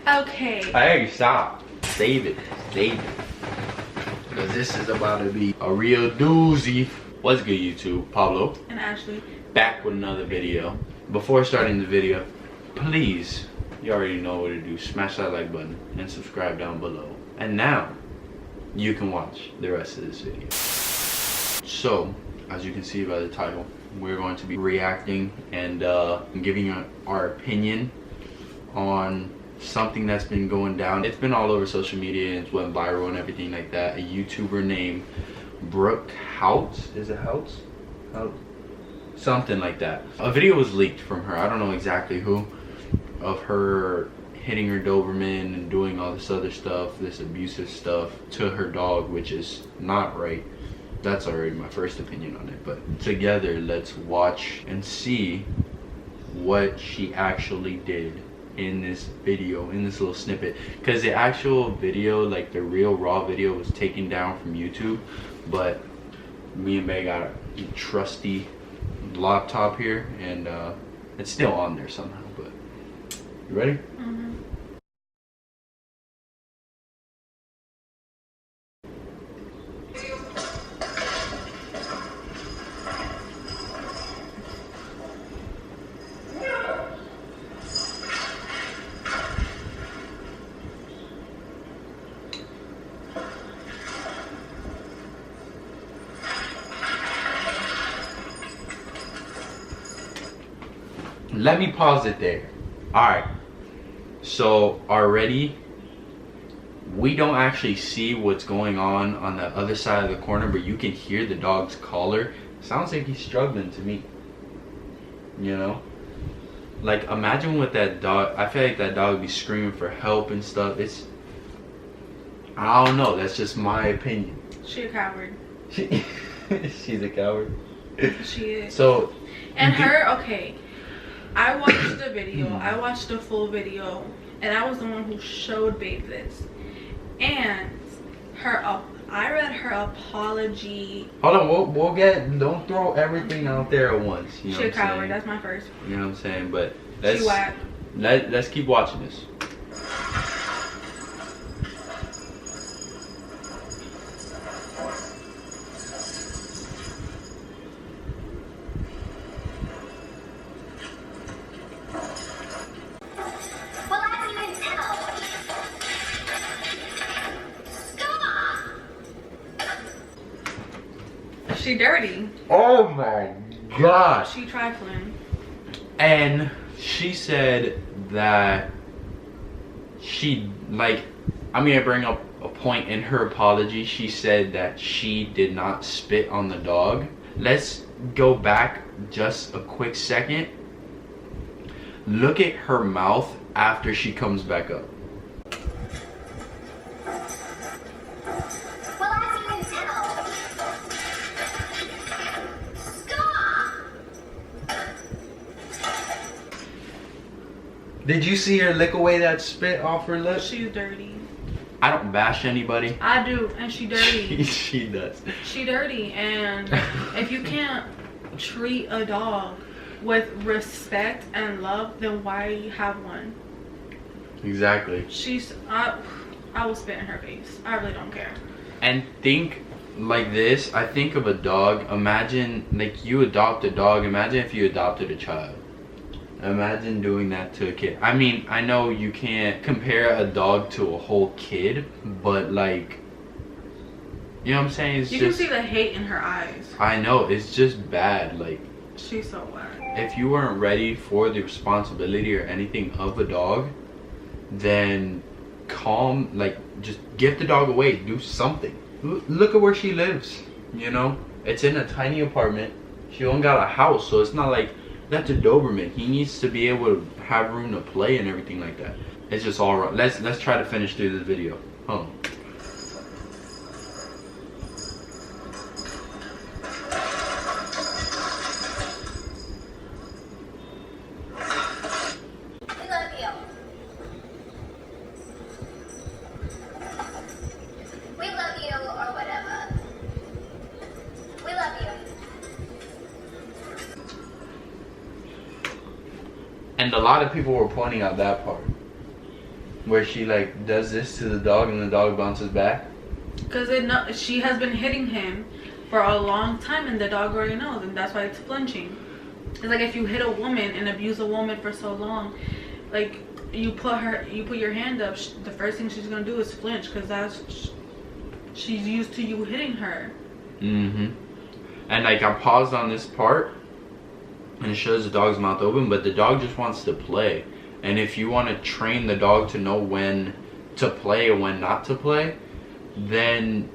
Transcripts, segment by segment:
Okay. Hey, stop. Save it. Save it. Because this is about to be a real doozy. What's good, YouTube? Pablo. And Ashley. Back with another video. Before starting the video, please, you already know what to do. Smash that like button and subscribe down below. And now, you can watch the rest of this video. So, as you can see by the title, we're going to be reacting and giving our opinion on something that's been going down. It's been all over social media and it's went viral and everything like that. A YouTuber named Brooke Houts. Is it Houts? Houts? Something like that. A video was leaked from her. I don't know exactly who. Of her hitting her Doberman and doing all this other stuff, this abusive stuff to her dog, which is not right. That's already my first opinion on it. But together, let's watch and see what she actually did in this video, in this little snippet. Because the actual video, like the real raw video, was taken down from YouTube. But me and Bay got a trusty laptop here, and it's still on there somehow. But you ready? Mm-hmm. Let me pause it there. Alright, so already we don't actually see what's going on the other side of the corner, but you can hear the dog's collar. Sounds like he's struggling to me, you know? Like, imagine what that dog, I feel like that dog would be screaming for help and stuff. It's, I don't know, that's just my opinion. She a coward. She's a coward. She is. So, and her, okay, I watched the video. I watched the full video, and I was the one who showed Babe this. And I read her apology. Hold on, we'll get. Don't throw everything out there at once. You know She a what I'm coward. saying? That's my first. You know what I'm saying? But She whack. let's keep watching this. She dirty. Oh my god. She trifling. And she said that she, like, I'm gonna bring up a point in her apology. She said that she did not spit on the dog. Let's go back just a quick second. Look at her mouth after she comes back up. Did you see her lick away that spit off her lip? She's dirty. I don't bash anybody. I do, and she dirty. She does. She dirty, and if you can't treat a dog with respect and love, then why have one? Exactly. I will spit in her face. I really don't care. And think like this. I think of a dog. Imagine, like, you adopt a dog. Imagine if you adopted a child. Imagine doing that to a kid. I mean, I know you can't compare a dog to a whole kid, but like, you know what I'm saying? It's you just, can see the hate in her eyes. I know, it's just bad. Like, she's so whack. if you weren't ready for the responsibility or anything of a dog, then just get the dog away. Do something. Look at where she lives, you know? It's in a tiny apartment. She don't got a house, so it's not like, that's a Doberman. He needs to be able to have room to play and everything like that. It's just all wrong. Let's try to finish through this video. Hold on. We love you. We love you, or whatever. We love you. And a lot of people were pointing out that part. Where she like does this to the dog and the dog bounces back? Because she has been hitting him for a long time and the dog already knows, and that's why it's flinching. It's like if you hit a woman and abuse a woman for so long, like you put your hand up, the first thing she's gonna do is flinch, because she's used to you hitting her. And like I paused on this part and it shows the dog's mouth open, but the dog just wants to play. And if you want to train the dog to know when to play or when not to play, then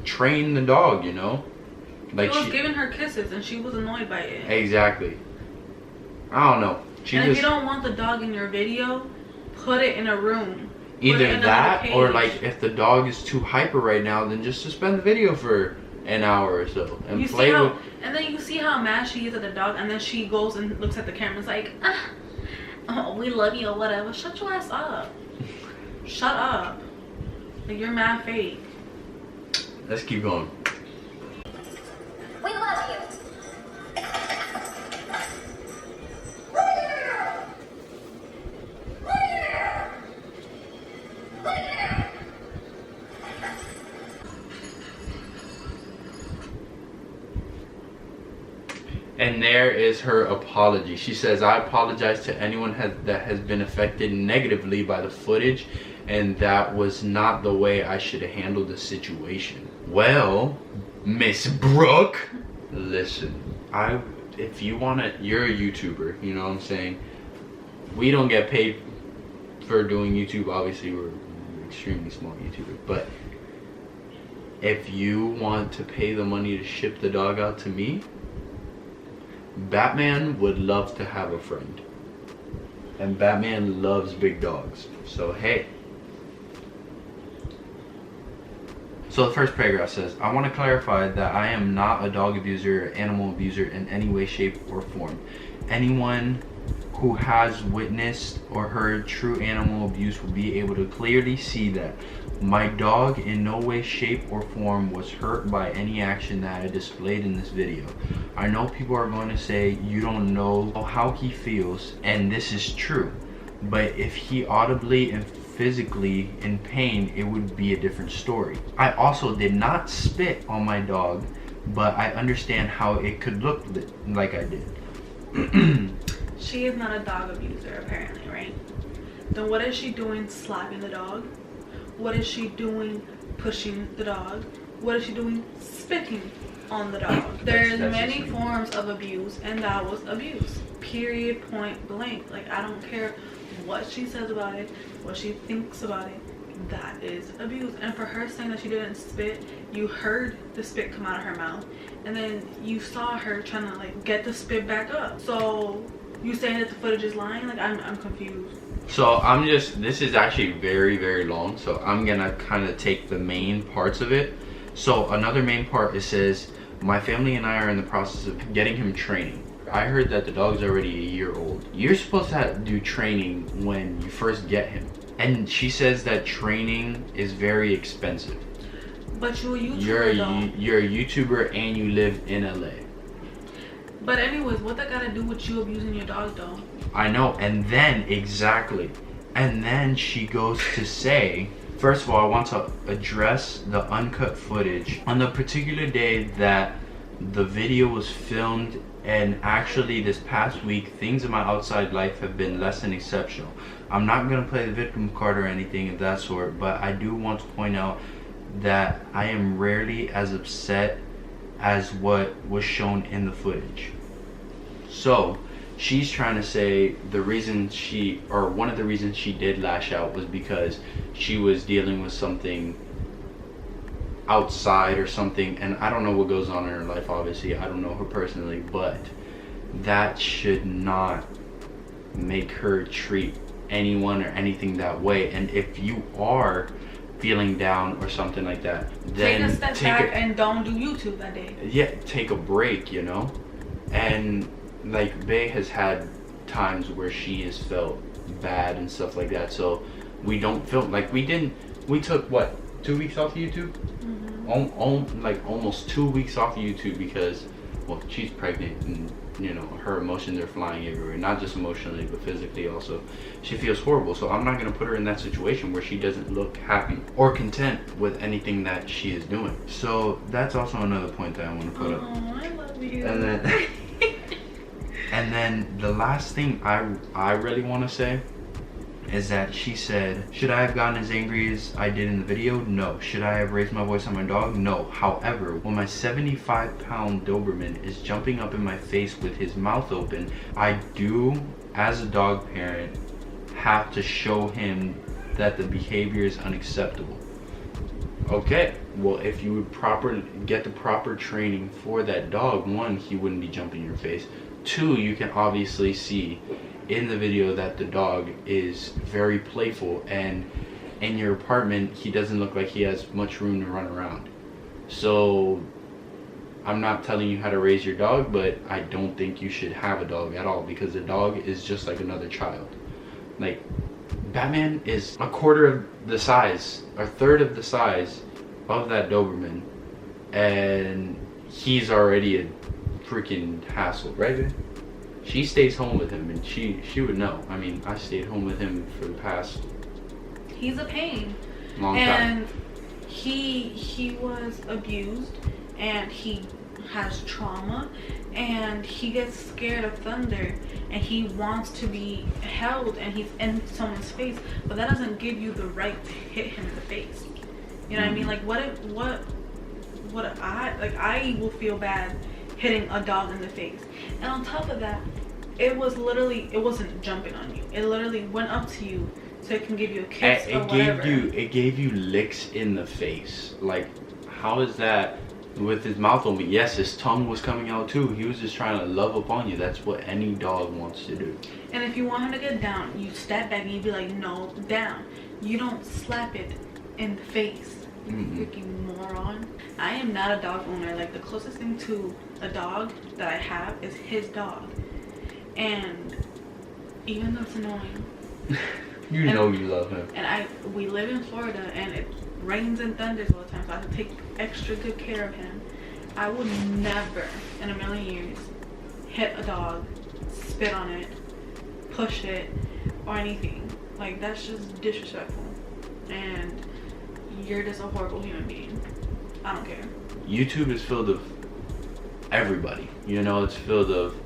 train the dog, you know? Like she was giving her kisses and she was annoyed by it. Exactly. I don't know. And if you don't want the dog in your video, put it in a room. Either that, or like if the dog is too hyper right now, then just suspend the video for an hour or so and play with. And then you see how mad she is at the dog, and then she goes and looks at the camera and is like, oh, we love you or whatever. Shut your ass up. Shut up. Like, you're mad fake. Let's keep going. We love you. And there is her apology. She says, I apologize to anyone that has been affected negatively by the footage, and that was not the way I should have handled the situation. Well, Miss Brooke, listen, if you want to, you're a YouTuber, you know what I'm saying? We don't get paid for doing YouTube. Obviously, we're extremely small YouTubers, but if you want to pay the money to ship the dog out to me, Batman would love to have a friend, and Batman loves big dogs. So hey. So the first paragraph says, I want to clarify that I am not a dog abuser or animal abuser in any way, shape, or form. Anyone who has witnessed or heard true animal abuse will be able to clearly see that my dog in no way, shape, or form was hurt by any action that I displayed in this video. I know people are going to say you don't know how he feels, and this is true. But if he audibly and physically in pain, it would be a different story. I also did not spit on my dog, but I understand how it could look like I did. She is not a dog abuser, apparently, right? Then what is she doing slapping the dog? What is she doing pushing the dog? What is she doing spitting on the dog? There's many forms of abuse, and that was abuse. Period, point blank. Like, I don't care what she says about it, what she thinks about it, that is abuse. And for her saying that she didn't spit, you heard the spit come out of her mouth, and then you saw her trying to like get the spit back up. So you saying that the footage is lying? Like, I'm confused. So this is actually very, very long, so I'm gonna kind of take the main parts of it. So another main part, it says, my family and I are in the process of getting him training. I heard that the dog's already a year old. You're supposed to do training when you first get him. And she says that training is very expensive. But you're a YouTuber, you're a YouTuber and you live in LA. But anyways, what that gotta do with you abusing your dog though? I know, and then, exactly. And then she goes to say, first of all, I want to address the uncut footage. On the particular day that the video was filmed, and actually this past week, things in my outside life have been less than exceptional. I'm not going to play the victim card or anything of that sort, but I do want to point out that I am rarely as upset as what was shown in the footage. So she's trying to say the reason one of the reasons she did lash out was because she was dealing with something outside or something, and I don't know what goes on in her life, obviously. I don't know her personally, but that should not make her treat anyone or anything that way. And if you are feeling down or something like that, then take a step back and don't do YouTube that day. Yeah, take a break, you know. And like Bae has had times where she has felt bad and stuff like that, so we don't feel like we took what, 2 weeks off of YouTube? Like almost 2 weeks off of YouTube because well, she's pregnant, and you know, her emotions are flying everywhere, not just emotionally but physically also. She feels horrible, so I'm not going to put her in that situation where she doesn't look happy or content with anything that she is doing. So that's also another point that I want to put up. I love you. And then and then the last thing I really want to say is that she said, should I have gotten as angry as I did in the video? No. Should I have raised my voice on my dog? No. However, when my 75-pound Doberman is jumping up in my face with his mouth open, I do, as a dog parent, have to show him that the behavior is unacceptable. Okay, well, if you would get the proper training for that dog, one, he wouldn't be jumping in your face. Two, you can obviously see in the video that the dog is very playful, and in your apartment he doesn't look like he has much room to run around. So I'm not telling you how to raise your dog, but I don't think you should have a dog at all, because a dog is just like another child. Like, Batman is a quarter of the size, or third of the size of that Doberman, and he's already a freaking hassle, right? She stays home with him, and she would know. I mean, I stayed home with him for the past He's a pain. long time. And he was abused, and he has trauma, and he gets scared of thunder, and he wants to be held, and he's in someone's face, but that doesn't give you the right to hit him in the face. You know what I mean? Like, I will feel bad hitting a dog in the face. And on top of that, it wasn't jumping on you. It literally went up to you so it can give you a kiss or whatever. It gave you licks in the face. Like, how is that with his mouth open? Yes, his tongue was coming out too. He was just trying to love upon you. That's what any dog wants to do. And if you want him to get down, you step back and you be like, no, down. You don't slap it in the face. You freaking moron. I am not a dog owner. Like, the closest thing to a dog that I have is his dog. And even though it's annoying, you know you love him. And we live in Florida, and it rains and thunders all the time, so I have to take extra good care of him. I would never in a million years hit a dog, spit on it, push it, or anything. Like, that's just disrespectful. And you're just a horrible human being. I don't care. YouTube is filled of everybody. You know, it's filled of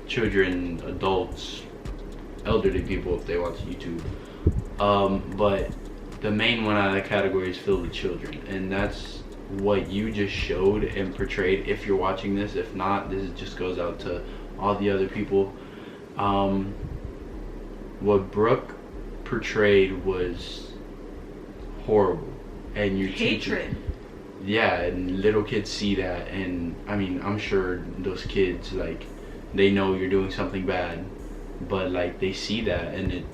children, adults, elderly people if they watch YouTube. But the main one out of that category is filled with children, and that's what you just showed and portrayed. If you're watching this, if not, this just goes out to all the other people. What Brooke portrayed was horrible, and you're hatred. Yeah, and little kids see that, and I mean, I'm sure those kids, like, they know you're doing something bad, but like, they see that, and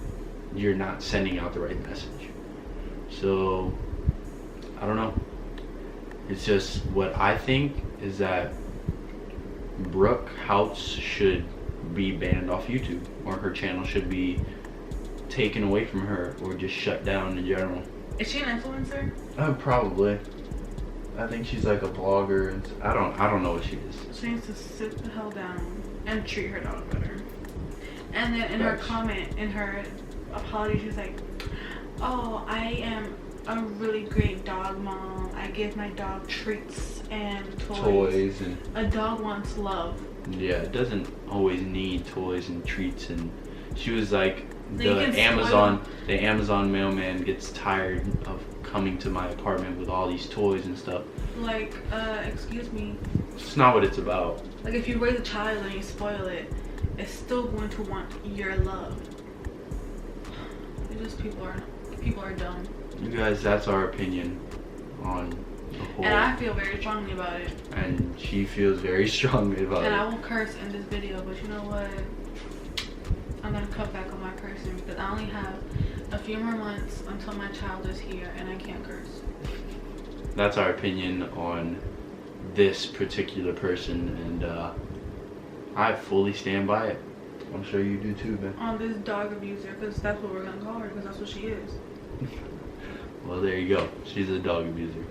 you're not sending out the right message. So I don't know. It's just, what I think is that Brooke Houts should be banned off YouTube, or her channel should be taken away from her, or just shut down in general. Is she an influencer? Probably. I think she's like a blogger, and I don't know what she is. She needs to sit the hell down and treat her dog better. And then in her comment, in her apology, she's like, oh, I am a really great dog mom. I give my dog treats and toys. And a dog wants love. Yeah, it doesn't always need toys and treats. And she was like, the Amazon mailman gets tired of coming to my apartment with all these toys and stuff. Like, excuse me. It's not what it's about. Like, if you raise a child and you spoil it, it's still going to want your love. It's just people are dumb. You guys, that's our opinion on the whole. And I feel very strongly about it. And she feels very strongly about it. And I will curse in this video, but you know what? I'm gonna cut back on my cursing, because I only have a few more months until my child is here, and I can't curse. That's our opinion on this particular person, and I fully stand by it. I'm sure you do too, man. On this dog abuser, because that's what we're gonna call her, because that's what she is. Well, there you go. She's a dog abuser.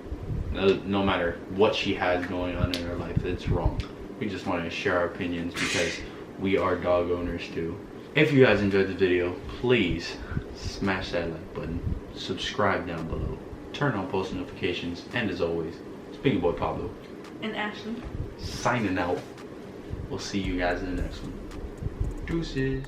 No matter what she has going on in her life, it's wrong. We just wanted to share our opinions because we are dog owners too. If you guys enjoyed the video, please smash that like button, subscribe down below, turn on post notifications, and as always, it's Big Boy Pablo And Ashley. signing out. We'll see you guys in the next one. Deuces.